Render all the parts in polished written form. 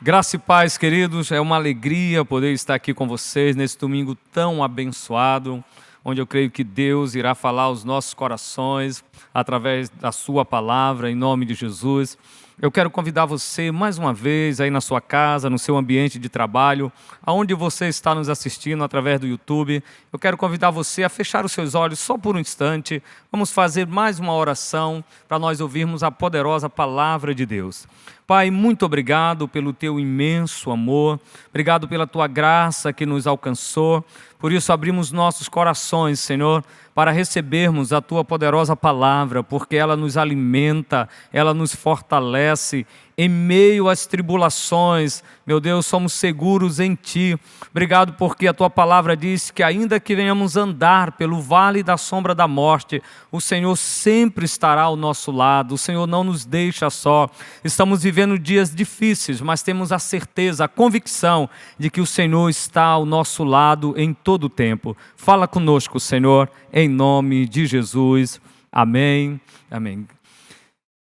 Graça e paz, queridos, é uma alegria poder estar aqui com vocês nesse domingo tão abençoado, onde eu creio que Deus irá falar aos nossos corações através da sua palavra, em nome de Jesus. Eu quero convidar você mais uma vez aí na sua casa, no seu ambiente de trabalho, aonde você está nos assistindo através do YouTube. Eu quero convidar você a fechar os seus olhos só por um instante. Vamos fazer mais uma oração para nós ouvirmos a poderosa palavra de Deus. Pai, muito obrigado pelo teu imenso amor, obrigado pela tua graça que nos alcançou. Por isso abrimos nossos corações, Senhor, para recebermos a tua poderosa palavra, porque ela nos alimenta, ela nos fortalece. Em meio às tribulações, meu Deus, somos seguros em Ti. Obrigado porque a Tua palavra diz que ainda que venhamos andar pelo vale da sombra da morte, o Senhor sempre estará ao nosso lado, o Senhor não nos deixa só. Estamos vivendo dias difíceis, mas temos a certeza, a convicção de que o Senhor está ao nosso lado em todo o tempo. Fala conosco, Senhor, em nome de Jesus. Amém. Amém.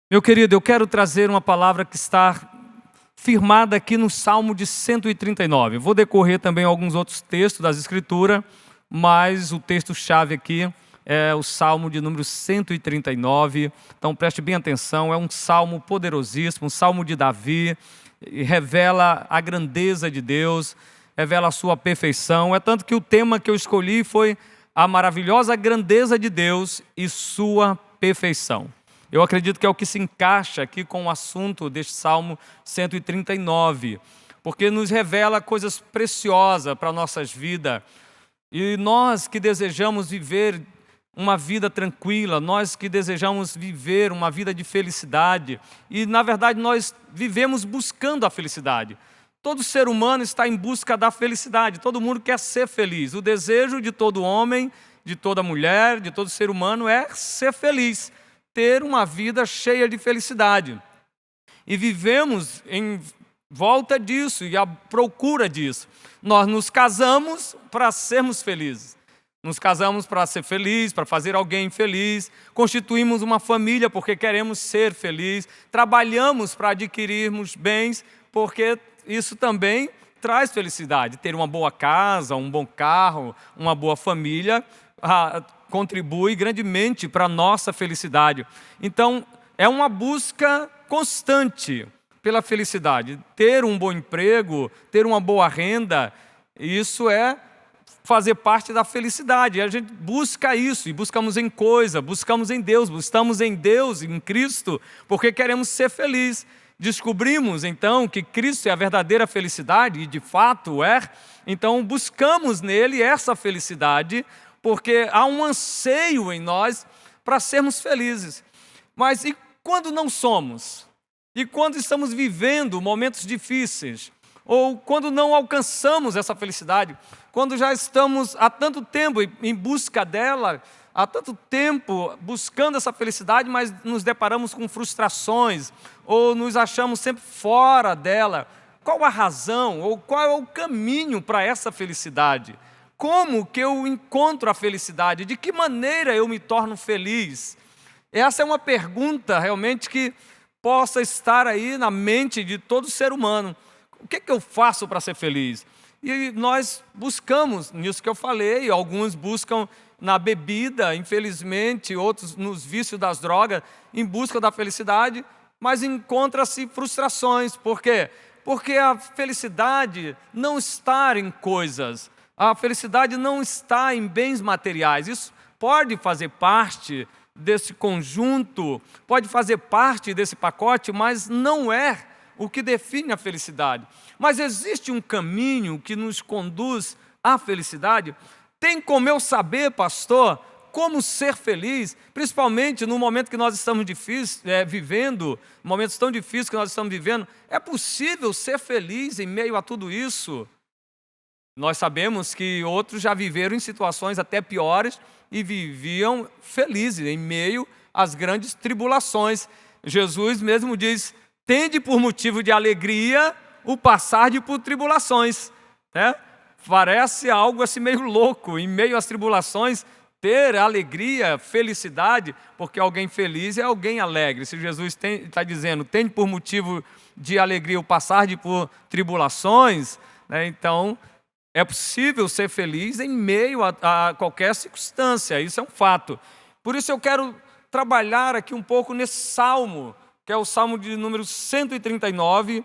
Meu querido, eu quero trazer uma palavra que está firmada aqui no Salmo de 139. Vou decorrer também alguns outros textos das Escrituras, mas o texto-chave aqui é o Salmo de número 139. Então preste bem atenção, é um salmo poderosíssimo, um salmo de Davi, revela a grandeza de Deus, revela a sua perfeição. É tanto que o tema que eu escolhi foi a maravilhosa grandeza de Deus e sua perfeição. Eu acredito que é o que se encaixa aqui com o assunto deste Salmo 139, porque nos revela coisas preciosas para nossas vidas. E nós que desejamos viver uma vida tranquila, nós que desejamos viver uma vida de felicidade, e na verdade nós vivemos buscando a felicidade. Todo ser humano está em busca da felicidade, todo mundo quer ser feliz. O desejo de todo homem, de toda mulher, de todo ser humano é ser feliz, ter uma vida cheia de felicidade. E vivemos em volta disso e à procura disso. Nós nos casamos para sermos felizes. Nos casamos para ser feliz, para fazer alguém feliz. Constituímos uma família porque queremos ser felizes. Trabalhamos para adquirirmos bens porque isso também traz felicidade. Ter uma boa casa, um bom carro, uma boa família contribui grandemente para a nossa felicidade. Então, é uma busca constante pela felicidade. Ter um bom emprego, ter uma boa renda, isso é fazer parte da felicidade. A gente busca isso e buscamos em coisa, buscamos em Deus, buscamos em Deus, em Cristo, porque queremos ser felizes. Descobrimos, então, que Cristo é a verdadeira felicidade, e de fato é. Então, buscamos nele essa felicidade, porque há um anseio em nós para sermos felizes. Mas e quando não somos? E quando estamos vivendo momentos difíceis? Ou quando não alcançamos essa felicidade? Quando já estamos há tanto tempo em busca dela, há tanto tempo buscando essa felicidade, mas nos deparamos com frustrações, ou nos achamos sempre fora dela. Qual a razão, ou qual é o caminho para essa felicidade? Como que eu encontro a felicidade? De que maneira eu me torno feliz? Essa é uma pergunta realmente que possa estar aí na mente de todo ser humano. O que eu faço para ser feliz? E nós buscamos nisso que eu falei, alguns buscam na bebida, infelizmente, outros nos vícios das drogas, em busca da felicidade, mas encontra-se frustrações. Por quê? Porque a felicidade não está em coisas, a felicidade não está em bens materiais. Isso pode fazer parte desse conjunto, pode fazer parte desse pacote, mas não é o que define a felicidade. Mas existe um caminho que nos conduz à felicidade. Tem como eu saber, pastor, como ser feliz, principalmente no momento que nós estamos vivendo, momentos tão difíceis que nós estamos vivendo? É possível ser feliz em meio a tudo isso? Nós sabemos que outros já viveram em situações até piores e viviam felizes em meio às grandes tribulações. Jesus mesmo diz: tende por motivo de alegria o passar por tribulações. Parece algo assim meio louco, em meio às tribulações, ter alegria, felicidade, porque alguém feliz é alguém alegre. Se Jesus está dizendo, tem por motivo de alegria o passar por tribulações, né? Então é possível ser feliz em meio a qualquer circunstância, isso é um fato. Por isso eu quero trabalhar aqui um pouco nesse salmo, que é o salmo de número 139,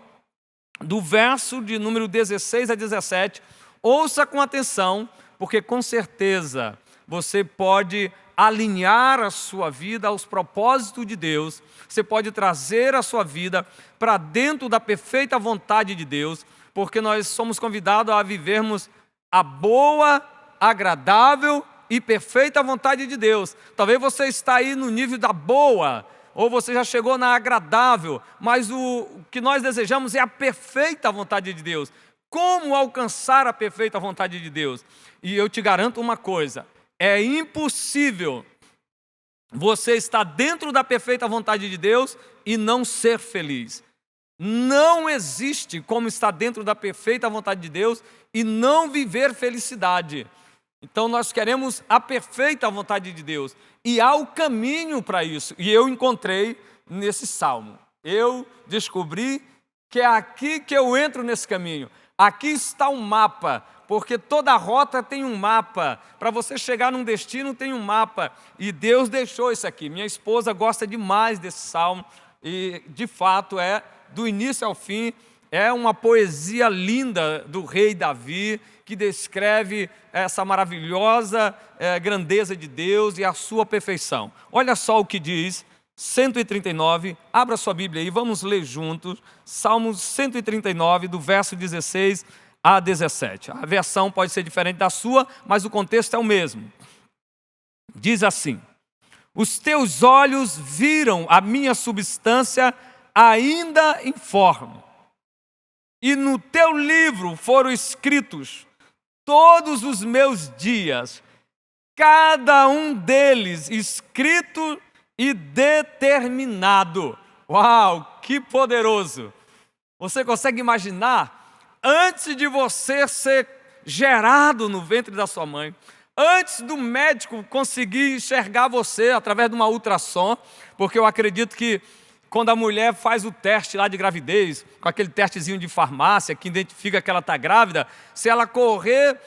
do verso de número 16 a 17. Ouça com atenção, porque com certeza você pode alinhar a sua vida aos propósitos de Deus, você pode trazer a sua vida para dentro da perfeita vontade de Deus, porque nós somos convidados a vivermos a boa, agradável e perfeita vontade de Deus. Talvez você está aí no nível da boa, ou você já chegou na agradável, mas o que nós desejamos é a perfeita vontade de Deus. Como alcançar a perfeita vontade de Deus? E eu te garanto uma coisa, é impossível você estar dentro da perfeita vontade de Deus e não ser feliz. Não existe como estar dentro da perfeita vontade de Deus e não viver felicidade. Então nós queremos a perfeita vontade de Deus e há o caminho para isso. E eu encontrei nesse salmo. Eu descobri que é aqui que eu entro nesse caminho. Aqui está um mapa, porque toda rota tem um mapa. Para você chegar num destino tem um mapa. E Deus deixou isso aqui. Minha esposa gosta demais desse salmo. E de fato do início ao fim, é uma poesia linda do rei Davi, que descreve essa maravilhosa grandeza de Deus e a sua perfeição. Olha só o que diz 139, abra sua Bíblia aí, vamos ler juntos, Salmo 139, do verso 16 a 17. A versão pode ser diferente da sua, mas o contexto é o mesmo. Diz assim: os teus olhos viram a minha substância ainda informe, e no teu livro foram escritos todos os meus dias, cada um deles escrito e determinado. Uau, que poderoso! Você consegue imaginar, antes de você ser gerado no ventre da sua mãe, antes do médico conseguir enxergar você através de uma ultrassom, porque eu acredito que quando a mulher faz o teste lá de gravidez, com aquele testezinho de farmácia que identifica que ela está grávida, se ela correr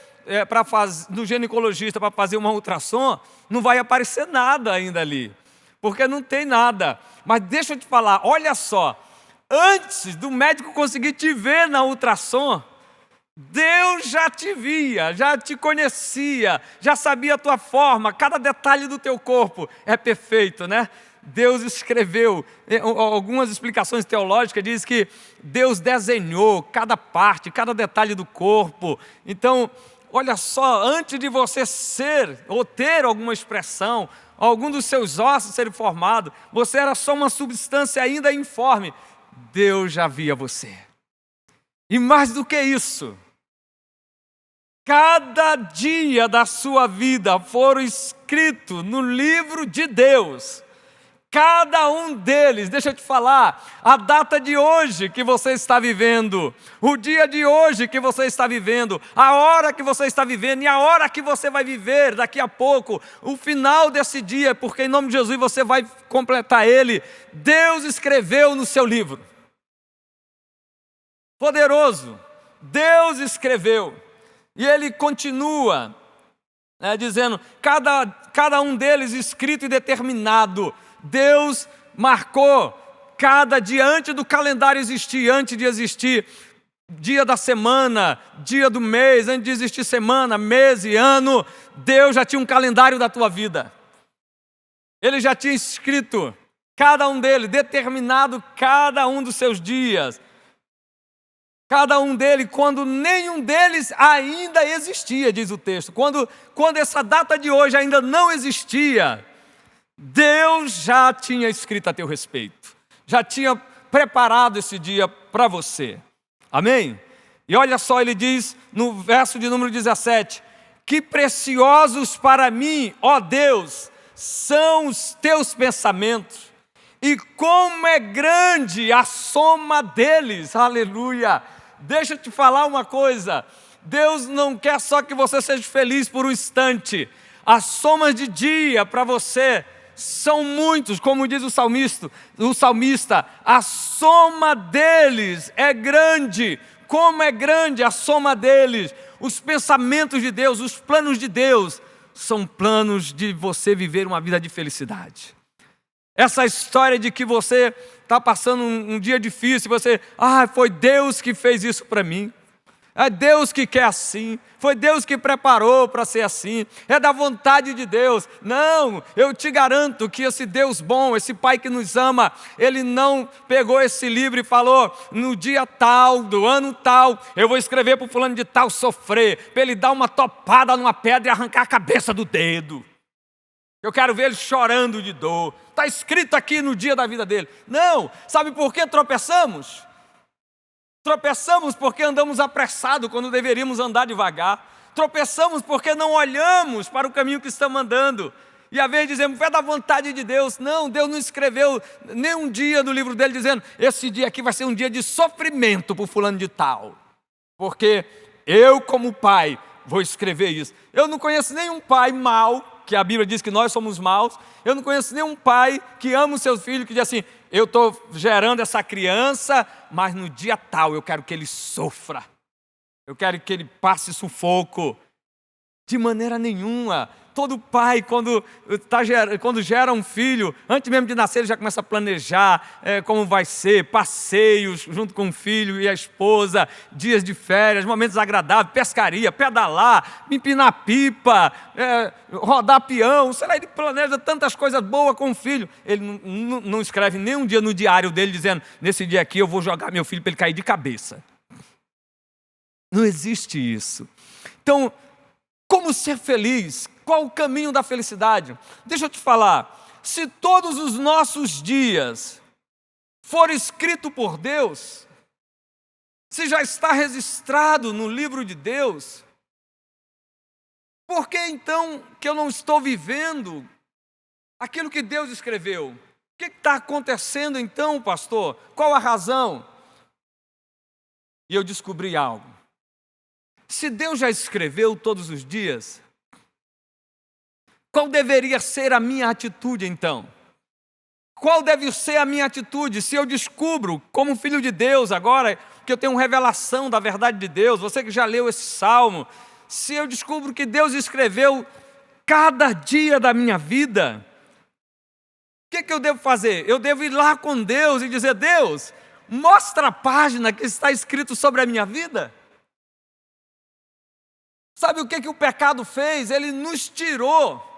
no ginecologista para fazer uma ultrassom, não vai aparecer nada ainda ali, porque não tem nada. Mas deixa eu te falar, olha só, antes do médico conseguir te ver na ultrassom, Deus já te via, já te conhecia, já sabia a tua forma, cada detalhe do teu corpo é perfeito, né? Deus escreveu, algumas explicações teológicas dizem que Deus desenhou cada parte, cada detalhe do corpo. Então, olha só, antes de você ser ou ter alguma expressão, algum dos seus ossos serem formados, você era só uma substância ainda informe. Deus já via você. E mais do que isso, cada dia da sua vida foram escritos no livro de Deus. Cada um deles, deixa eu te falar, a data de hoje que você está vivendo, o dia de hoje que você está vivendo, a hora que você está vivendo e a hora que você vai viver daqui a pouco, o final desse dia, porque em nome de Jesus você vai completar ele, Deus escreveu no seu livro. Poderoso, Deus escreveu, e ele continua dizendo, cada um deles escrito e determinado. Deus marcou cada dia antes do calendário existir, antes de existir dia da semana, dia do mês, antes de existir semana, mês e ano, Deus já tinha um calendário da tua vida. Ele já tinha escrito cada um deles, determinado cada um dos seus dias. Cada um deles, quando nenhum deles ainda existia, diz o texto. Quando essa data de hoje ainda não existia, Deus já tinha escrito a teu respeito, já tinha preparado esse dia para você, amém? E olha só, ele diz no verso de número 17, que preciosos para mim, ó Deus, são os teus pensamentos, e como é grande a soma deles, aleluia. Deixa eu te falar uma coisa, Deus não quer só que você seja feliz por um instante, As somas de dia para você são muitos, como diz o salmista, a soma deles é grande. Como é grande a soma deles. Os pensamentos de Deus, os planos de Deus, são planos de você viver uma vida de felicidade. Essa história de que você está passando um dia difícil, você, foi Deus que fez isso para mim. É Deus que quer assim, foi Deus que preparou para ser assim, é da vontade de Deus. Não, eu te garanto que esse Deus bom, esse Pai que nos ama, Ele não pegou esse livro e falou, no dia tal, do ano tal, eu vou escrever para o fulano de tal sofrer, para ele dar uma topada numa pedra e arrancar a cabeça do dedo. Eu quero ver ele chorando de dor. Está escrito aqui no dia da vida dele. Não, sabe por que tropeçamos? Tropeçamos porque andamos apressados quando deveríamos andar devagar. Tropeçamos porque não olhamos para o caminho que estamos andando. E às vezes dizemos, é da vontade de Deus. Não, Deus não escreveu nenhum dia no livro dele dizendo, esse dia aqui vai ser um dia de sofrimento para o fulano de tal. Porque eu, como pai, vou escrever isso. Eu não conheço nenhum pai mau, que a Bíblia diz que nós somos maus. Eu não conheço nenhum pai que ama o seu filho, que diz assim, eu estou gerando essa criança, mas no dia tal eu quero que ele sofra. Eu quero que ele passe sufoco. De maneira nenhuma. Todo pai, quando gera um filho, antes mesmo de nascer, ele já começa a planejar como vai ser, passeios junto com o filho e a esposa, dias de férias, momentos agradáveis, pescaria, pedalar, empinar pipa, rodar peão, sei lá, ele planeja tantas coisas boas com o filho. Ele não escreve nem um dia no diário dele dizendo, nesse dia aqui eu vou jogar meu filho para ele cair de cabeça. Não existe isso. Então, como ser feliz? Qual o caminho da felicidade? Deixa eu te falar, se todos os nossos dias forem escritos por Deus, se já está registrado no livro de Deus, por que então que eu não estou vivendo aquilo que Deus escreveu? O que está acontecendo então, pastor? Qual a razão? E eu descobri algo. Se Deus já escreveu todos os dias, qual deveria ser a minha atitude então? Qual deve ser a minha atitude se eu descubro, como filho de Deus agora, que eu tenho uma revelação da verdade de Deus, você que já leu esse salmo, se eu descubro que Deus escreveu cada dia da minha vida, o que eu devo fazer? Eu devo ir lá com Deus e dizer, Deus, mostra a página que está escrito sobre a minha vida. Sabe o que o pecado fez? Ele nos tirou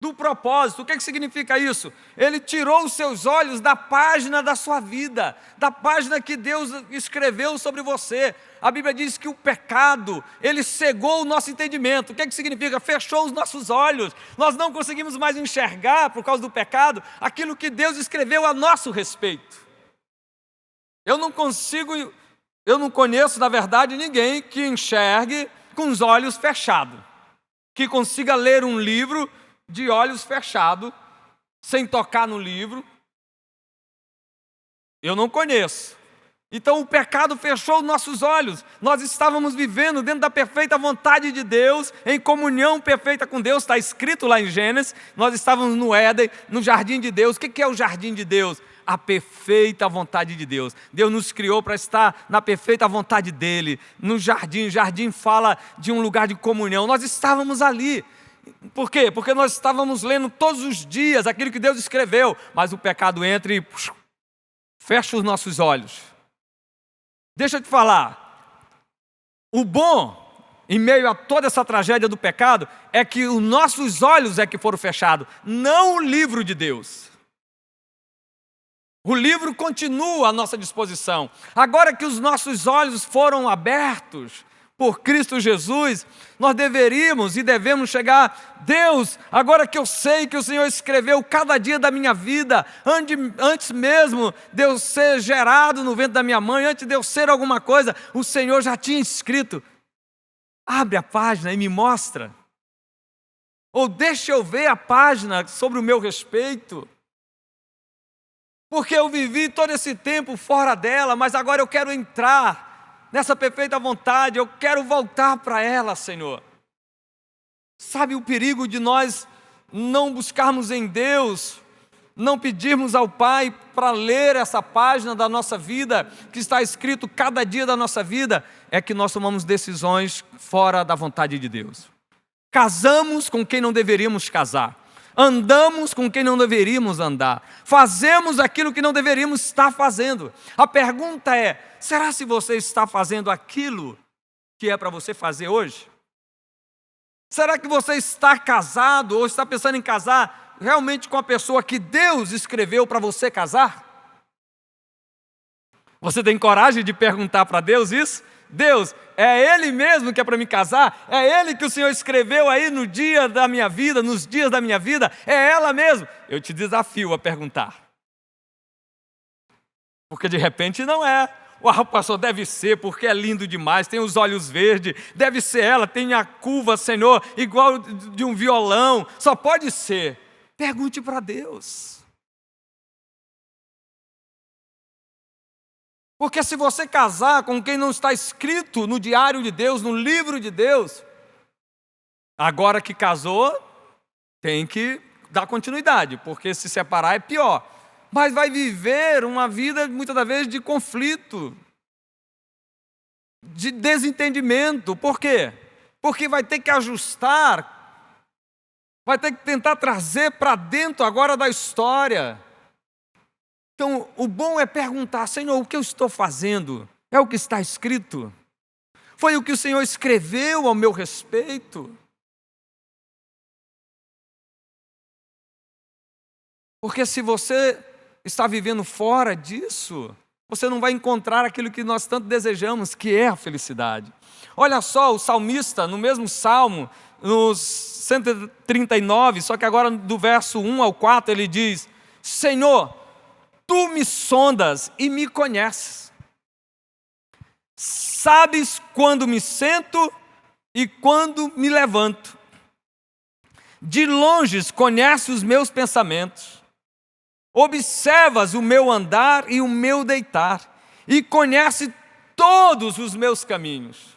do propósito. O que significa isso? Ele tirou os seus olhos da página da sua vida, da página que Deus escreveu sobre você. A Bíblia diz que o pecado, ele cegou o nosso entendimento. O que significa? Fechou os nossos olhos. Nós não conseguimos mais enxergar, por causa do pecado, aquilo que Deus escreveu a nosso respeito. Eu não conheço, na verdade, ninguém que enxergue com os olhos fechados, que consiga ler um livro de olhos fechados, sem tocar no livro. Eu não conheço. Então o pecado fechou os nossos olhos. Nós estávamos vivendo dentro da perfeita vontade de Deus, em comunhão perfeita com Deus, está escrito lá em Gênesis. Nós estávamos no Éden, no jardim de Deus. O que é o jardim de Deus? A perfeita vontade de Deus. Deus nos criou para estar na perfeita vontade dEle, no jardim. O jardim fala de um lugar de comunhão. Nós estávamos ali. Por quê? Porque nós estávamos lendo todos os dias aquilo que Deus escreveu, mas o pecado entra e fecha os nossos olhos. Deixa eu te falar, o bom, em meio a toda essa tragédia do pecado, é que os nossos olhos é que foram fechados, não o livro de Deus. O livro continua à nossa disposição. Agora que os nossos olhos foram abertos por Cristo Jesus, nós deveríamos e devemos chegar, Deus, agora que eu sei que o Senhor escreveu cada dia da minha vida, antes mesmo de eu ser gerado no ventre da minha mãe, antes de eu ser alguma coisa, o Senhor já tinha escrito. Abre a página e me mostra. Ou deixa eu ver a página sobre o meu respeito. Porque eu vivi todo esse tempo fora dela, mas agora eu quero entrar nessa perfeita vontade, eu quero voltar para ela, Senhor. Sabe o perigo de nós não buscarmos em Deus, não pedirmos ao Pai para ler essa página da nossa vida, que está escrito cada dia da nossa vida, é que nós tomamos decisões fora da vontade de Deus. Casamos com quem não deveríamos casar, andamos com quem não deveríamos andar, fazemos aquilo que não deveríamos estar fazendo. A pergunta é: será se você está fazendo aquilo que é para você fazer hoje? Será que você está casado ou está pensando em casar realmente com a pessoa que Deus escreveu para você casar? Você tem coragem de perguntar para Deus isso? Deus, é Ele mesmo que é para me casar? É Ele que o Senhor escreveu aí no dia da minha vida, nos dias da minha vida? É ela mesmo? Eu te desafio a perguntar. Porque de repente não é. O pastor, deve ser, porque é lindo demais, tem os olhos verdes, deve ser ela, tem a curva, Senhor, igual de um violão, só pode ser. Pergunte para Deus. Porque se você casar com quem não está escrito no diário de Deus, no livro de Deus, agora que casou, tem que dar continuidade, porque se separar é pior. Mas vai viver uma vida, muitas das vezes, de conflito, de desentendimento. Por quê? Porque vai ter que ajustar, vai ter que tentar trazer para dentro agora da história. Então, o bom é perguntar: Senhor, o que eu estou fazendo? É o que está escrito? Foi o que o Senhor escreveu ao meu respeito? Porque se você está vivendo fora disso, você não vai encontrar aquilo que nós tanto desejamos, que é a felicidade. Olha só, o salmista, no mesmo salmo, no 139, só que agora do verso 1 ao 4, ele diz: Senhor, Tu me sondas e me conheces. Sabes quando me sento e quando me levanto. De longe conheces os meus pensamentos. Observas o meu andar e o meu deitar, e conhece todos os meus caminhos.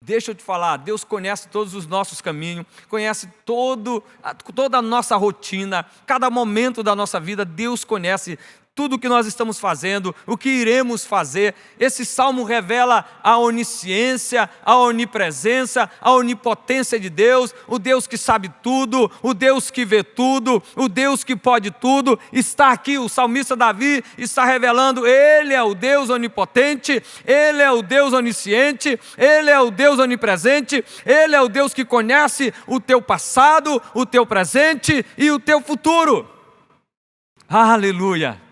Deixa eu te falar, Deus conhece todos os nossos caminhos, conhece toda a nossa rotina, cada momento da nossa vida, Deus conhece tudo o que nós estamos fazendo, o que iremos fazer. Esse salmo revela a onisciência, a onipresença, a onipotência de Deus, o Deus que sabe tudo, o Deus que vê tudo, o Deus que pode tudo. Está aqui, o salmista Davi está revelando: Ele é o Deus onipotente, Ele é o Deus onisciente, Ele é o Deus onipresente, Ele é o Deus que conhece o teu passado, o teu presente e o teu futuro. Aleluia!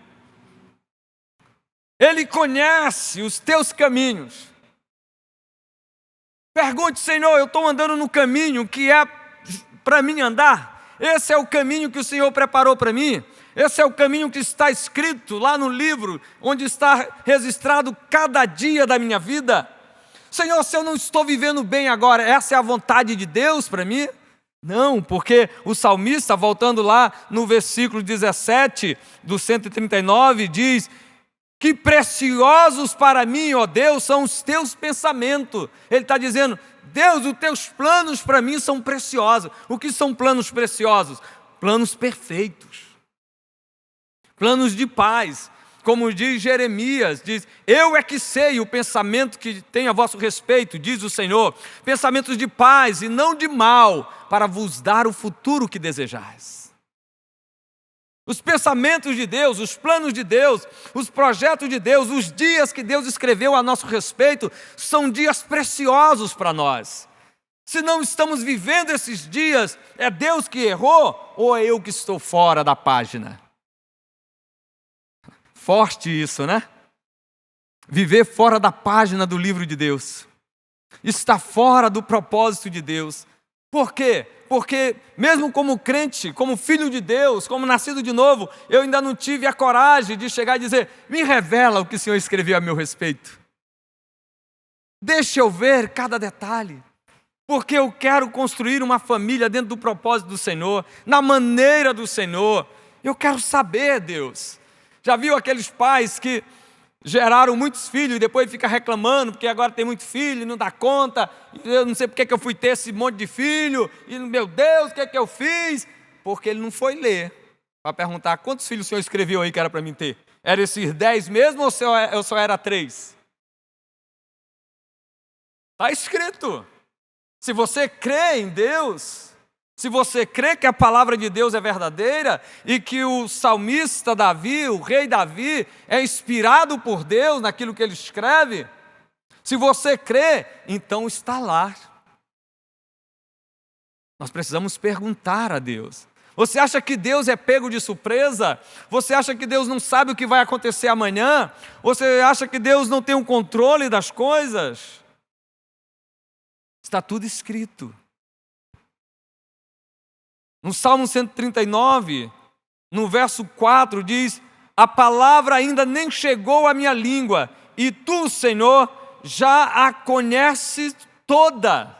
Ele conhece os teus caminhos. Pergunte: Senhor, eu estou andando no caminho que é para mim andar? Esse é o caminho que o Senhor preparou para mim? Esse é o caminho que está escrito lá no livro, onde está registrado cada dia da minha vida? Senhor, se eu não estou vivendo bem agora, essa é a vontade de Deus para mim? Não, porque o salmista, voltando lá no versículo 17 do 139, diz: que preciosos para mim, ó Deus, são os teus pensamentos. Ele está dizendo: Deus, os teus planos para mim são preciosos. O que são planos preciosos? Planos perfeitos, planos de paz. Como diz Jeremias, diz: eu é que sei o pensamento que tenho a vosso respeito, diz o Senhor, pensamentos de paz e não de mal, para vos dar o futuro que desejais. Os pensamentos de Deus, os planos de Deus, os projetos de Deus, os dias que Deus escreveu a nosso respeito, são dias preciosos para nós. Se não estamos vivendo esses dias, é Deus que errou ou é eu que estou fora da página? Forte isso, né? Viver fora da página do livro de Deus. Está fora do propósito de Deus. Por quê? Porque mesmo como crente, como filho de Deus, como nascido de novo, eu ainda não tive a coragem de chegar e dizer: me revela o que o Senhor escreveu a meu respeito. Deixa eu ver cada detalhe. Porque eu quero construir uma família dentro do propósito do Senhor, na maneira do Senhor. Eu quero saber, Deus. Já viu aqueles pais que geraram muitos filhos e depois fica reclamando porque agora tem muito filho e não dá conta, eu não sei porque que eu fui ter esse monte de filho, e meu Deus, o que é que eu fiz? Porque ele não foi ler para perguntar quantos filhos o senhor escreveu aí que era para mim ter. Era esses 10 mesmo ou eu só era 3? Está escrito. Se você crê em Deus, se você crê que a palavra de Deus é verdadeira e que o salmista Davi, o rei Davi, é inspirado por Deus naquilo que ele escreve, se você crê, então está lá. Nós precisamos perguntar a Deus. Você acha que Deus é pego de surpresa? Você acha que Deus não sabe o que vai acontecer amanhã? Você acha que Deus não tem o controle das coisas? Está tudo escrito. No Salmo 139, no verso 4, diz: a palavra ainda nem chegou à minha língua, e tu, Senhor, já a conheces toda.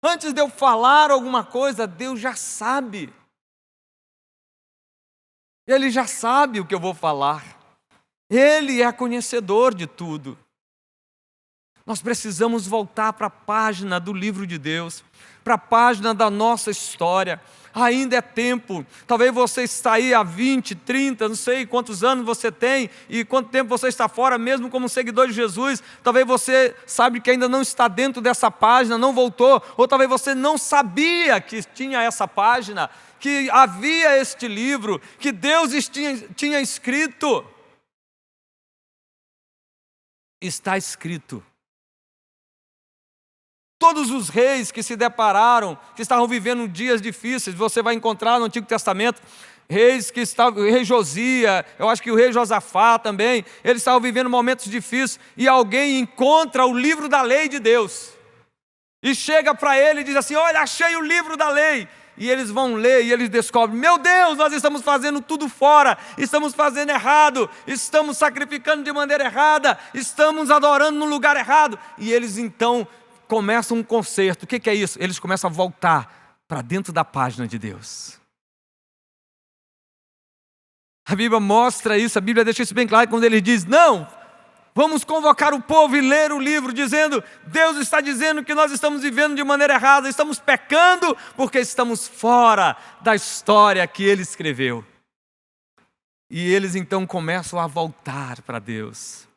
Antes de eu falar alguma coisa, Deus já sabe. Ele já sabe o que eu vou falar. Ele é conhecedor de tudo. Nós precisamos voltar para a página do livro de Deus, para a página da nossa história. Ainda é tempo. Talvez você está aí há 20, 30, não sei quantos anos você tem e quanto tempo você está fora, mesmo como seguidor de Jesus. Talvez você sabe que ainda não está dentro dessa página, não voltou, ou talvez você não sabia que tinha essa página, que havia este livro, que Deus tinha escrito. Está escrito. Todos os reis que se depararam, que estavam vivendo dias difíceis, você vai encontrar no Antigo Testamento, reis que estavam, o rei Josias, eu acho que o rei Josafá também, eles estavam vivendo momentos difíceis, e alguém encontra o livro da lei de Deus, e chega para ele e diz assim: olha, achei o livro da lei. E eles vão ler e eles descobrem: meu Deus, nós estamos fazendo tudo fora, estamos fazendo errado, estamos sacrificando de maneira errada, estamos adorando no lugar errado. E eles então começam um conserto. O que é isso? Eles começam a voltar para dentro da página de Deus. A Bíblia mostra isso, a Bíblia deixa isso bem claro quando ele diz: não, vamos convocar o povo e ler o livro, dizendo: Deus está dizendo que nós estamos vivendo de maneira errada, estamos pecando porque estamos fora da história que Ele escreveu. E eles então começam a voltar para Deus,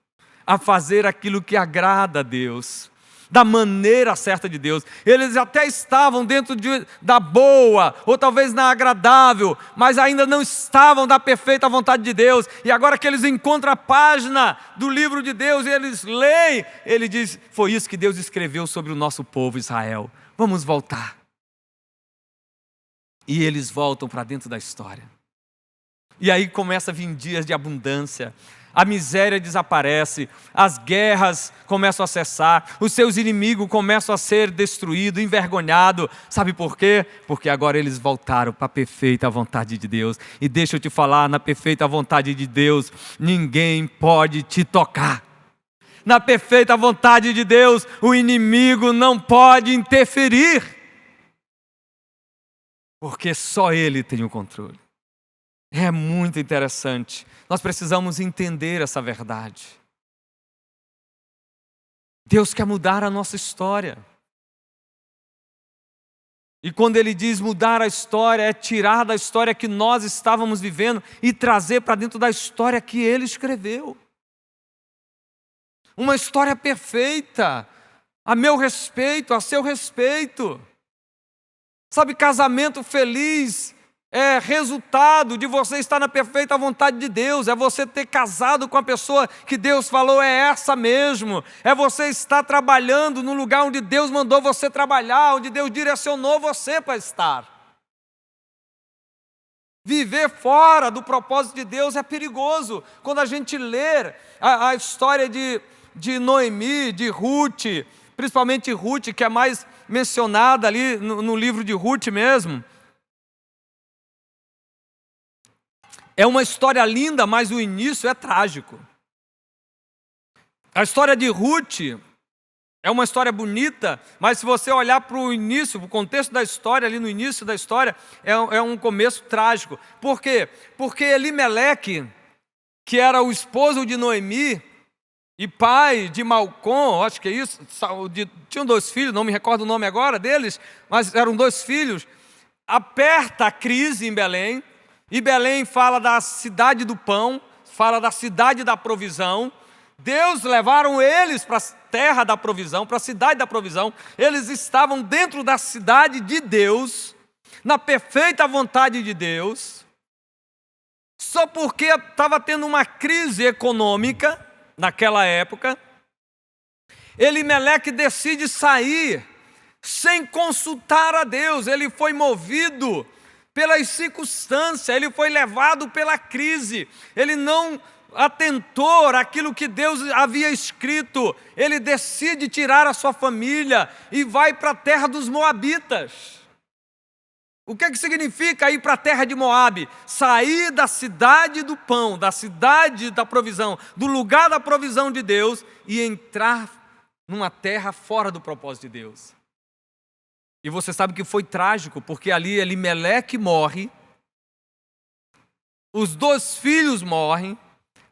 a fazer aquilo que agrada a Deus, da maneira certa de Deus. Eles até estavam dentro da boa, ou talvez na agradável, mas ainda não estavam da perfeita vontade de Deus. E agora que eles encontram a página do livro de Deus e eles leem, ele diz: foi isso que Deus escreveu sobre o nosso povo Israel. Vamos voltar. E eles voltam para dentro da história. E aí começa a vir dias de abundância. A miséria desaparece, as guerras começam a cessar, os seus inimigos começam a ser destruídos, envergonhados. Sabe por quê? Porque agora eles voltaram para a perfeita vontade de Deus. E deixa eu te falar, na perfeita vontade de Deus, ninguém pode te tocar. Na perfeita vontade de Deus, o inimigo não pode interferir. Porque só Ele tem o controle. É muito interessante. Nós precisamos entender essa verdade. Deus quer mudar a nossa história. E quando Ele diz mudar a história, é tirar da história que nós estávamos vivendo e trazer para dentro da história que Ele escreveu. Uma história perfeita, a meu respeito, a seu respeito. Sabe, casamento feliz é resultado de você estar na perfeita vontade de Deus, é você ter casado com a pessoa que Deus falou, é essa mesmo, é você estar trabalhando no lugar onde Deus mandou você trabalhar, onde Deus direcionou você para estar. Viver fora do propósito de Deus é perigoso. Quando a gente lê a história de Noemi, de Ruth, principalmente Ruth, que é mais mencionada ali no livro de Ruth mesmo, é uma história linda, mas o início é trágico. A história de Ruth é uma história bonita, mas se você olhar para o início, para o contexto da história, ali no início da história, é um começo trágico. Por quê? Porque Elimeleque que era o esposo de Noemi e pai de Malcom, acho que é isso, tinham 2 filhos, não me recordo o nome agora deles, mas eram 2 filhos, aperta a crise em Belém, e Belém fala da cidade do pão, fala da cidade da provisão. Deus levaram eles para a terra da provisão, para a cidade da provisão. Eles estavam dentro da cidade de Deus, na perfeita vontade de Deus, só porque estava tendo uma crise econômica naquela época. Elimeleque decide sair sem consultar a Deus. Ele foi movido pelas circunstâncias, ele foi levado pela crise, ele não atentou àquilo que Deus havia escrito. Ele decide tirar a sua família e vai para a terra dos Moabitas. O que significa ir para a terra de Moabe? Sair da cidade do pão, da cidade da provisão, do lugar da provisão de Deus e entrar numa terra fora do propósito de Deus. E você sabe que foi trágico, porque ali Elimeleque morre, os 2 filhos morrem,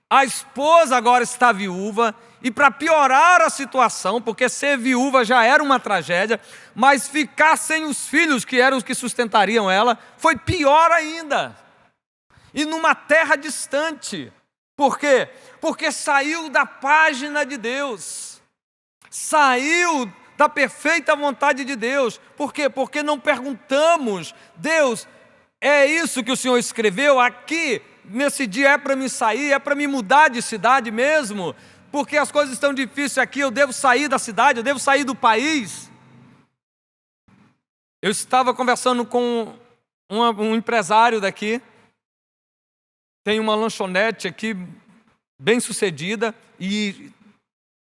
a esposa agora está viúva, e para piorar a situação, porque ser viúva já era uma tragédia, mas ficar sem os filhos, que eram os que sustentariam ela, foi pior ainda. E numa terra distante. Por quê? Porque saiu da página de Deus, saiu da perfeita vontade de Deus. Por quê? Porque não perguntamos, Deus, é isso que o Senhor escreveu aqui, nesse dia é para me sair, é para me mudar de cidade mesmo, porque as coisas estão difíceis aqui, eu devo sair da cidade, eu devo sair do país. Eu estava conversando com um empresário daqui, tem uma lanchonete aqui, bem sucedida, e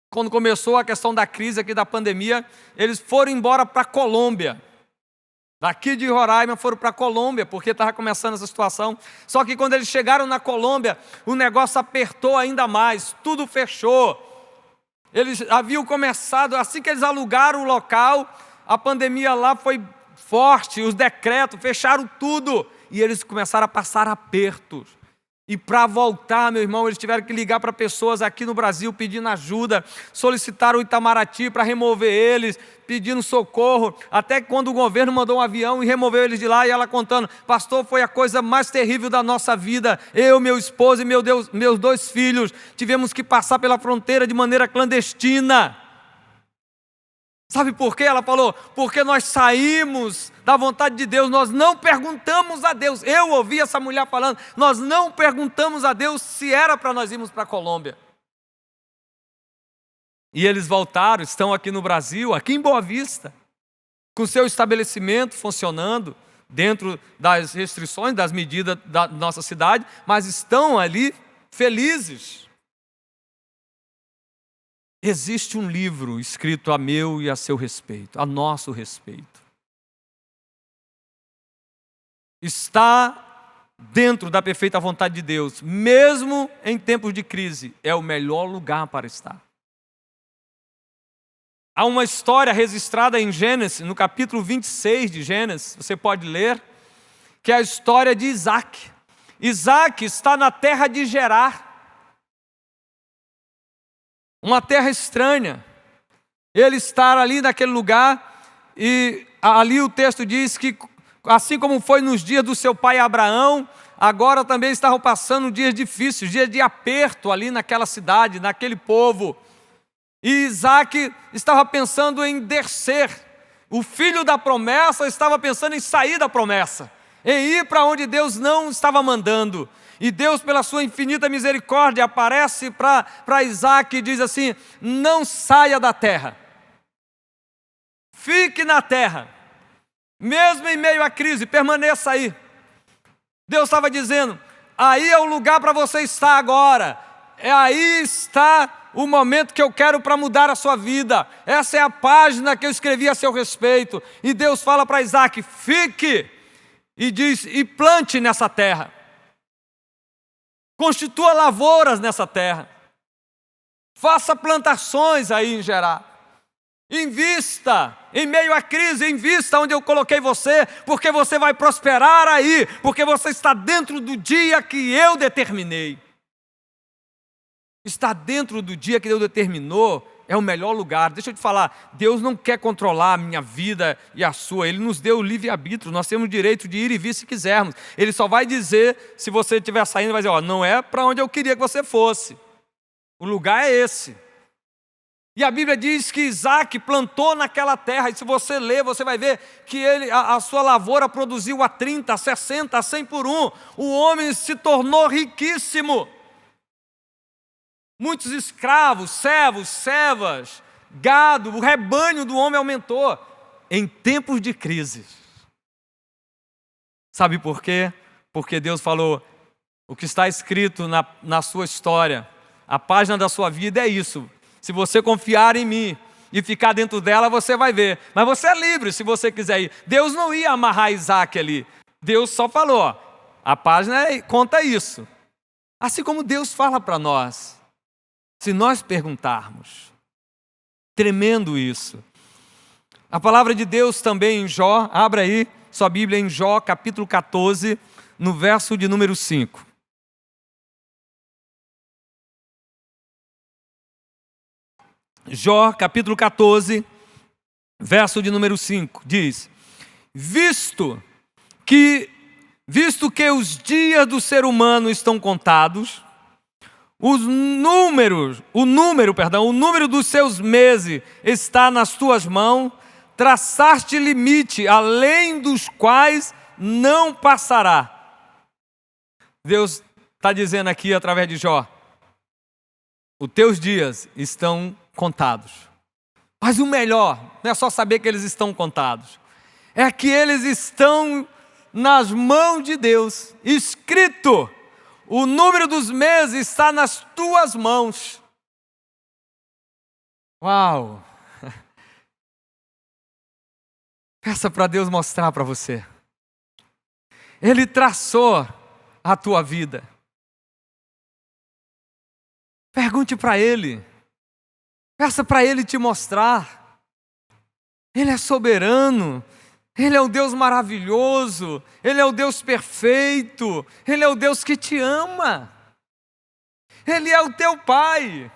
quando começou a questão da crise aqui da pandemia, eles foram embora para a Colômbia. Daqui de Roraima foram para a Colômbia, porque estava começando essa situação. Só que quando eles chegaram na Colômbia, o negócio apertou ainda mais, tudo fechou. Eles haviam começado, assim que eles alugaram o local, a pandemia lá foi forte, os decretos, fecharam tudo. E eles começaram a passar apertos. E para voltar, meu irmão, eles tiveram que ligar para pessoas aqui no Brasil pedindo ajuda, solicitaram o Itamaraty para remover eles, pedindo socorro, até que quando o governo mandou um avião e removeu eles de lá, e ela contando, pastor, foi a coisa mais terrível da nossa vida, eu, meu esposo e meus 2 filhos, tivemos que passar pela fronteira de maneira clandestina. Sabe por quê? Ela falou, porque nós saímos da vontade de Deus, nós não perguntamos a Deus. Eu ouvi essa mulher falando, nós não perguntamos a Deus se era para nós irmos para a Colômbia. E eles voltaram, estão aqui no Brasil, aqui em Boa Vista, com seu estabelecimento funcionando, dentro das restrições, das medidas da nossa cidade, mas estão ali felizes. Existe um livro escrito a meu e a seu respeito, a nosso respeito. Está dentro da perfeita vontade de Deus, mesmo em tempos de crise, é o melhor lugar para estar. Há uma história registrada em Gênesis, no capítulo 26 de Gênesis, você pode ler, que é a história de Isaac. Isaac está na terra de Gerar, uma terra estranha. Ele está ali naquele lugar, e ali o texto diz que, assim como foi nos dias do seu pai Abraão, agora também estavam passando dias difíceis, dias de aperto ali naquela cidade, naquele povo. E Isaac estava pensando em descer. O filho da promessa estava pensando em sair da promessa, em ir para onde Deus não estava mandando. E Deus, pela sua infinita misericórdia, aparece para Isaac e diz assim, não saia da terra, fique na terra, mesmo em meio à crise, permaneça aí. Deus estava dizendo, aí é o lugar para você estar agora, aí está o momento que eu quero para mudar a sua vida, essa é a página que eu escrevi a seu respeito. E Deus fala para Isaac, fique, e diz, e plante nessa terra, constitua lavouras nessa terra, faça plantações aí em Gerar, invista em meio à crise, invista onde eu coloquei você, porque você vai prosperar aí, porque você está dentro do dia que eu determinei. Estar dentro do dia que Deus determinou é o melhor lugar. Deixa eu te falar, Deus não quer controlar a minha vida e a sua. Ele nos deu o livre-arbítrio, nós temos o direito de ir e vir se quisermos. Ele só vai dizer, se você estiver saindo, vai dizer, não é para onde eu queria que você fosse. O lugar é esse. E a Bíblia diz que Isaac plantou naquela terra, e se você ler, você vai ver que a sua lavoura produziu a 30, a 60, a 100 por um. O homem se tornou riquíssimo. Muitos escravos, servos, servas, gado, o rebanho do homem aumentou em tempos de crise. Sabe por quê? Porque Deus falou, o que está escrito na sua história, a página da sua vida é isso. Se você confiar em mim e ficar dentro dela, você vai ver. Mas você é livre se você quiser ir. Deus não ia amarrar Isaac ali. Deus só falou, a página conta isso. Assim como Deus fala para nós. Se nós perguntarmos, tremendo isso. A palavra de Deus também em Jó, abra aí sua Bíblia em Jó, capítulo 14, no verso de número 5. Jó, capítulo 14, verso de número 5, diz: Visto que os dias do ser humano estão contados, o número dos seus meses está nas tuas mãos, traçaste limite, além dos quais não passará. Deus está dizendo aqui através de Jó, os teus dias estão contados. Mas o melhor, não é só saber que eles estão contados, é que eles estão nas mãos de Deus, escrito. O número dos meses está nas tuas mãos. Uau! Peça para Deus mostrar para você. Ele traçou a tua vida. Pergunte para Ele. Peça para Ele te mostrar. Ele é soberano. Ele é o Deus maravilhoso, Ele é o Deus perfeito, Ele é o Deus que te ama, Ele é o teu Pai.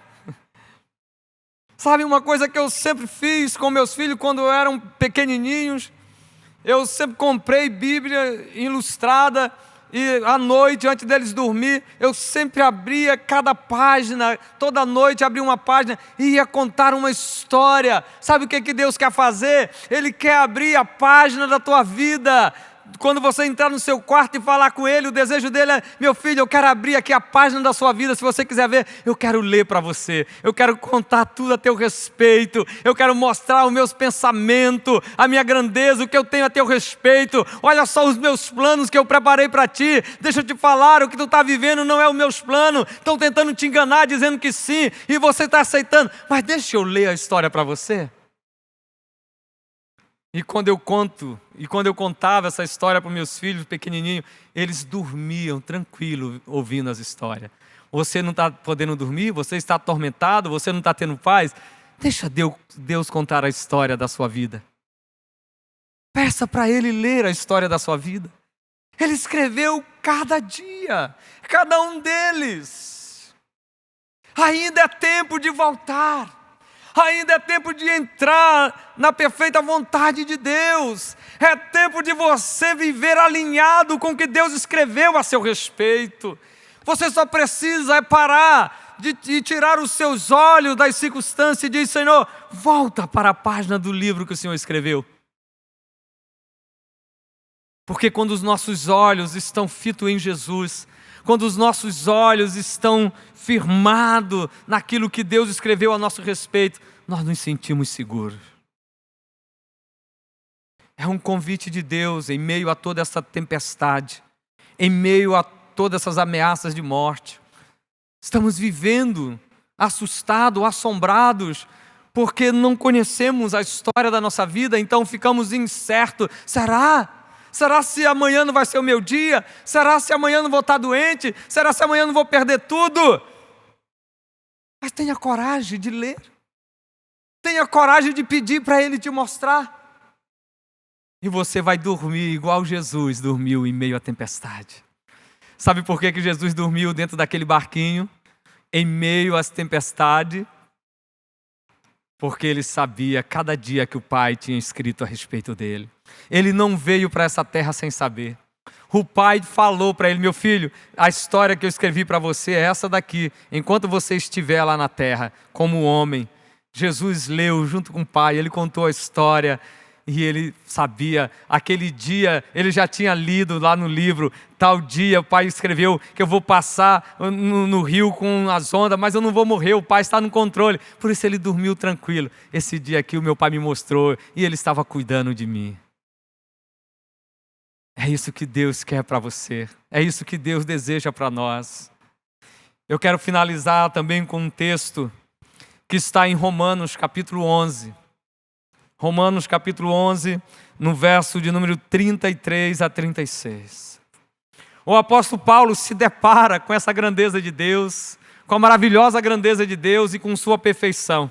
Sabe uma coisa que eu sempre fiz com meus filhos quando eram pequenininhos? Eu sempre comprei Bíblia ilustrada e à noite, antes deles dormir, eu sempre abria cada página, toda noite abria uma página e ia contar uma história. Sabe o que Deus quer fazer? Ele quer abrir a página da tua vida. Quando você entrar no seu quarto e falar com Ele, o desejo dele é, meu filho, eu quero abrir aqui a página da sua vida, se você quiser ver, eu quero ler para você, eu quero contar tudo a teu respeito, eu quero mostrar os meus pensamentos, a minha grandeza, o que eu tenho a teu respeito, olha só os meus planos que eu preparei para ti, deixa eu te falar, o que tu está vivendo não é os meus planos, estão tentando te enganar, dizendo que sim, e você está aceitando, mas deixa eu ler a história para você. E quando eu contava essa história para meus filhos pequenininhos, eles dormiam tranquilo ouvindo as histórias. Você não está podendo dormir? Você está atormentado? Você não está tendo paz? Deixa Deus contar a história da sua vida. Peça para Ele ler a história da sua vida. Ele escreveu cada dia, cada um deles. Ainda é tempo de voltar. Ainda é tempo de entrar na perfeita vontade de Deus. É tempo de você viver alinhado com o que Deus escreveu a seu respeito. Você só precisa parar de tirar os seus olhos das circunstâncias e dizer, Senhor, volta para a página do livro que o Senhor escreveu. Porque quando os nossos olhos estão fitos em Jesus, quando os nossos olhos estão firmados naquilo que Deus escreveu a nosso respeito, nós nos sentimos seguros. É um convite de Deus em meio a toda essa tempestade, em meio a todas essas ameaças de morte. Estamos vivendo assustados, assombrados, porque não conhecemos a história da nossa vida, então ficamos incertos. Será se amanhã não vai ser o meu dia? Será se amanhã não vou estar doente? Será se amanhã não vou perder tudo? Mas tenha coragem de ler. Tenha coragem de pedir para Ele te mostrar. E você vai dormir igual Jesus dormiu em meio à tempestade. Sabe por que Jesus dormiu dentro daquele barquinho? em meio às tempestades, porque ele sabia cada dia que o Pai tinha escrito a respeito dele. Ele não veio para essa terra sem saber. O Pai falou para ele: meu filho, a história que eu escrevi para você é essa daqui. Enquanto você estiver lá na terra, como homem. Jesus leu junto com o Pai, ele contou a história e ele sabia. Aquele dia, ele já tinha lido lá no livro, tal dia o Pai escreveu que eu vou passar no rio com as ondas, mas eu não vou morrer, o Pai está no controle. Por isso ele dormiu tranquilo. Esse dia aqui o meu Pai me mostrou e ele estava cuidando de mim. É isso que Deus quer para você. É isso que Deus deseja para nós. Eu quero finalizar também com um texto que está em Romanos capítulo 11. Romanos capítulo 11, no verso de número 33 a 36. O apóstolo Paulo se depara com essa grandeza de Deus, com a maravilhosa grandeza de Deus e com sua perfeição.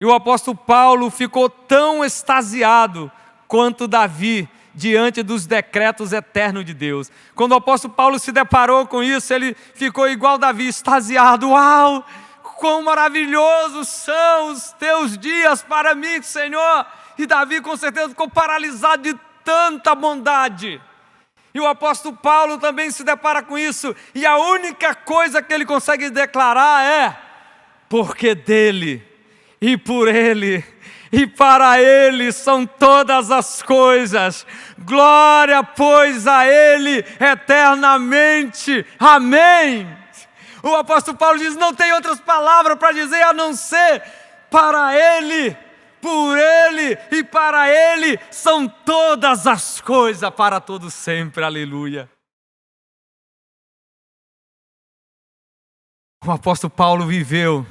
E o apóstolo Paulo ficou tão extasiado quanto Davi diante dos decretos eternos de Deus. Quando o apóstolo Paulo se deparou com isso, ele ficou igual Davi, extasiado. Uau, quão maravilhosos são os teus dias para mim, Senhor. E Davi com certeza ficou paralisado de tanta bondade. E o apóstolo Paulo também se depara com isso. E a única coisa que ele consegue declarar é: porque dele, e por ele, e para ele são todas as coisas. Glória, pois, a ele eternamente. Amém. O apóstolo Paulo diz: não tem outras palavras para dizer a não ser para ele, por ele e para ele são todas as coisas, para todo sempre. Aleluia. O apóstolo Paulo viveu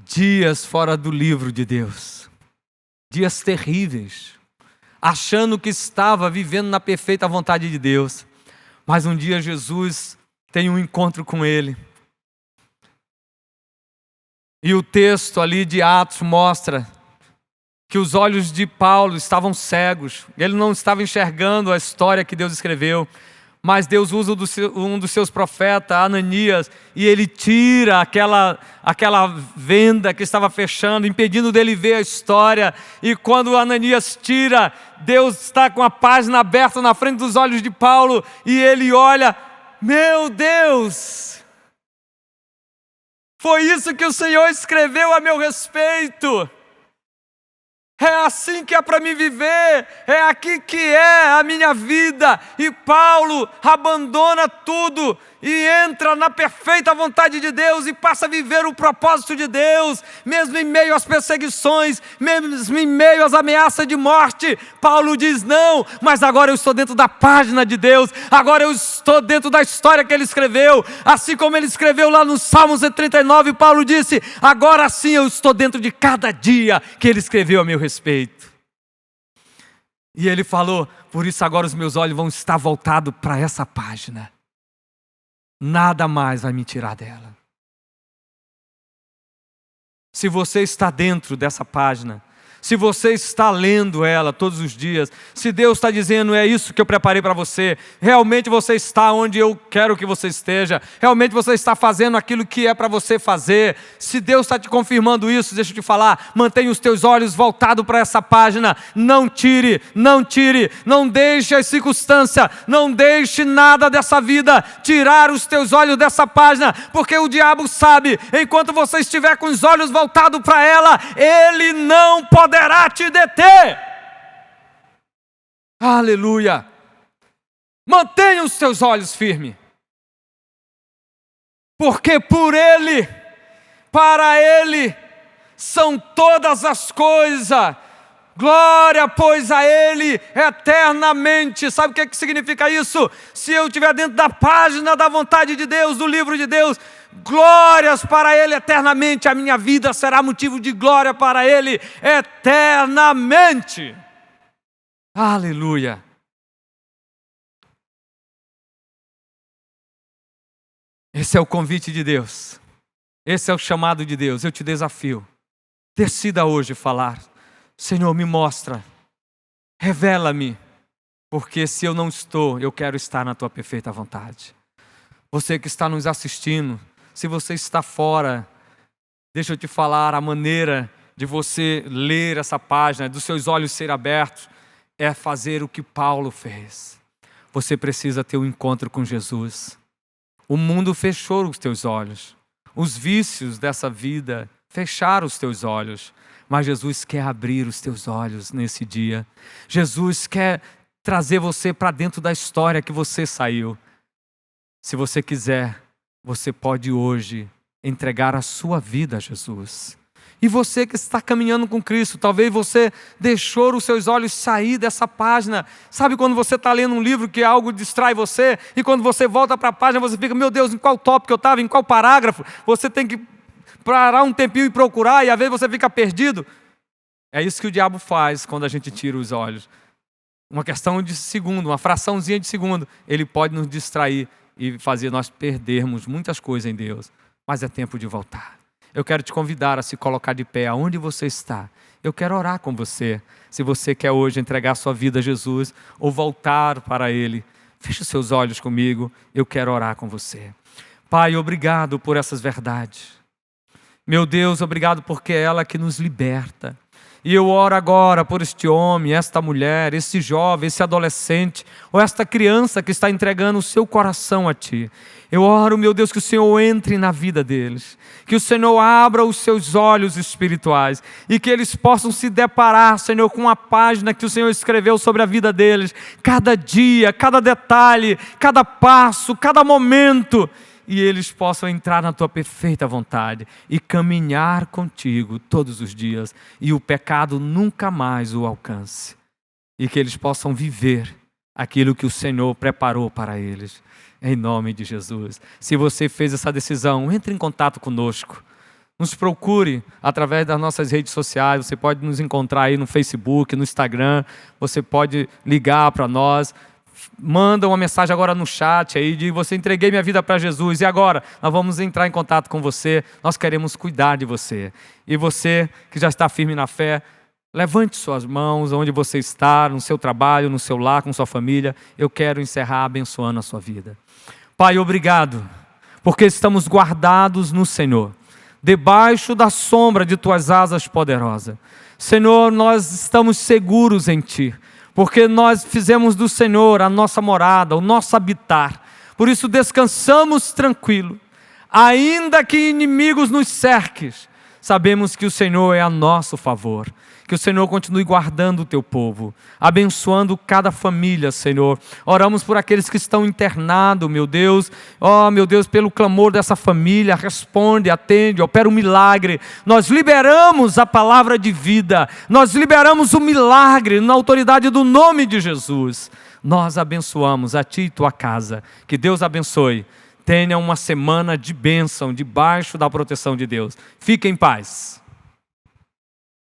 dias fora do livro de Deus, dias terríveis, achando que estava vivendo na perfeita vontade de Deus. Mas um dia Jesus tem um encontro com ele. E o texto ali de Atos mostra que os olhos de Paulo estavam cegos. Ele não estava enxergando a história que Deus escreveu. Mas Deus usa um dos seus profetas, Ananias, e ele tira aquela venda que estava fechando, impedindo dele ver a história. E quando Ananias tira, Deus está com a página aberta na frente dos olhos de Paulo, e ele olha: meu Deus, foi isso que o Senhor escreveu a meu respeito. É assim que é para mim viver, é aqui que é a minha vida. E Paulo abandona tudo e entra na perfeita vontade de Deus e passa a viver o propósito de Deus, mesmo em meio às perseguições, mesmo em meio às ameaças de morte. Paulo diz: não, mas agora eu estou dentro da página de Deus, agora eu estou dentro da história que ele escreveu. Assim como ele escreveu lá no Salmo 139, Paulo disse: agora sim eu estou dentro de cada dia que ele escreveu a meu respeito. E ele falou: por isso agora os meus olhos vão estar voltados para essa página. Nada mais vai me tirar dela. Se você está dentro dessa página, se você está lendo ela todos os dias, se Deus está dizendo: é isso que eu preparei para você, realmente você está onde eu quero que você esteja, realmente você está fazendo aquilo que é para você fazer, se Deus está te confirmando isso, deixa eu te falar, mantenha os teus olhos voltados para essa página, não tire, não deixe as circunstâncias, não deixe nada dessa vida tirar os teus olhos dessa página, porque o diabo sabe, enquanto você estiver com os olhos voltados para ela, ele não poderá te deter. Aleluia. Mantenha os teus olhos firmes, porque por ele, para ele são todas as coisas. Glória, pois, a ele eternamente. Sabe o que significa isso? Se eu estiver dentro da página da vontade de Deus, do livro de Deus, glórias para ele eternamente. A minha vida será motivo de glória para ele eternamente. Aleluia. Esse é o convite de Deus. Esse é o chamado de Deus. Eu te desafio. Decida hoje falar: Senhor, me mostra, revela-me, porque se eu não estou, eu quero estar na tua perfeita vontade. Você que está nos assistindo, se você está fora, deixa eu te falar, a maneira de você ler essa página, dos seus olhos serem abertos, é fazer o que Paulo fez. Você precisa ter um encontro com Jesus. O mundo fechou os teus olhos. Os vícios dessa vida fecharam os teus olhos. Mas Jesus quer abrir os teus olhos nesse dia. Jesus quer trazer você para dentro da história que você saiu. Se você quiser, você pode hoje entregar a sua vida a Jesus. E você que está caminhando com Cristo, talvez você deixou os seus olhos sair dessa página. Sabe quando você está lendo um livro que algo distrai você, e quando você volta para a página, você fica, meu Deus, em qual tópico eu estava, em qual parágrafo? Você tem que parar um tempinho e procurar, e às vezes você fica perdido. É isso que o diabo faz quando a gente tira os olhos. Uma questão de segundo, uma fraçãozinha de segundo, ele pode nos distrair e fazer nós perdermos muitas coisas em Deus. Mas é tempo de voltar. Eu quero te convidar a se colocar de pé aonde você está. Eu quero orar com você. Se você quer hoje entregar sua vida a Jesus ou voltar para Ele, feche os seus olhos comigo. Eu quero orar com você. Pai, obrigado por essas verdades. Meu Deus, obrigado porque é ela que nos liberta. E eu oro agora por este homem, esta mulher, esse jovem, esse adolescente, ou esta criança que está entregando o seu coração a Ti. Eu oro, meu Deus, que o Senhor entre na vida deles, que o Senhor abra os seus olhos espirituais e que eles possam se deparar, Senhor, com a página que o Senhor escreveu sobre a vida deles, cada dia, cada detalhe, cada passo, cada momento, e eles possam entrar na Tua perfeita vontade e caminhar contigo todos os dias e o pecado nunca mais o alcance, e que eles possam viver aquilo que o Senhor preparou para eles. Em nome de Jesus. Se você fez essa decisão, entre em contato conosco. Nos procure através das nossas redes sociais. Você pode nos encontrar aí no Facebook, no Instagram. Você pode ligar para nós. Manda uma mensagem agora no chat aí de você, entreguei minha vida para Jesus. E agora? Nós vamos entrar em contato com você. Nós queremos cuidar de você. E você que já está firme na fé, levante suas mãos onde você está, no seu trabalho, no seu lar, com sua família. Eu quero encerrar abençoando a sua vida. Pai, obrigado, porque estamos guardados no Senhor, debaixo da sombra de Tuas asas poderosas. Senhor, nós estamos seguros em Ti, porque nós fizemos do Senhor a nossa morada, o nosso habitar. Por isso descansamos tranquilo, ainda que inimigos nos cerquem, sabemos que o Senhor é a nosso favor. Que o Senhor continue guardando o Teu povo, abençoando cada família, Senhor. Oramos por aqueles que estão internados, meu Deus. Oh, meu Deus, pelo clamor dessa família, responde, atende, opera um milagre. Nós liberamos a palavra de vida, nós liberamos o milagre na autoridade do nome de Jesus. Nós abençoamos a Ti e Tua casa. Que Deus abençoe. Tenha uma semana de bênção, debaixo da proteção de Deus. Fique em paz.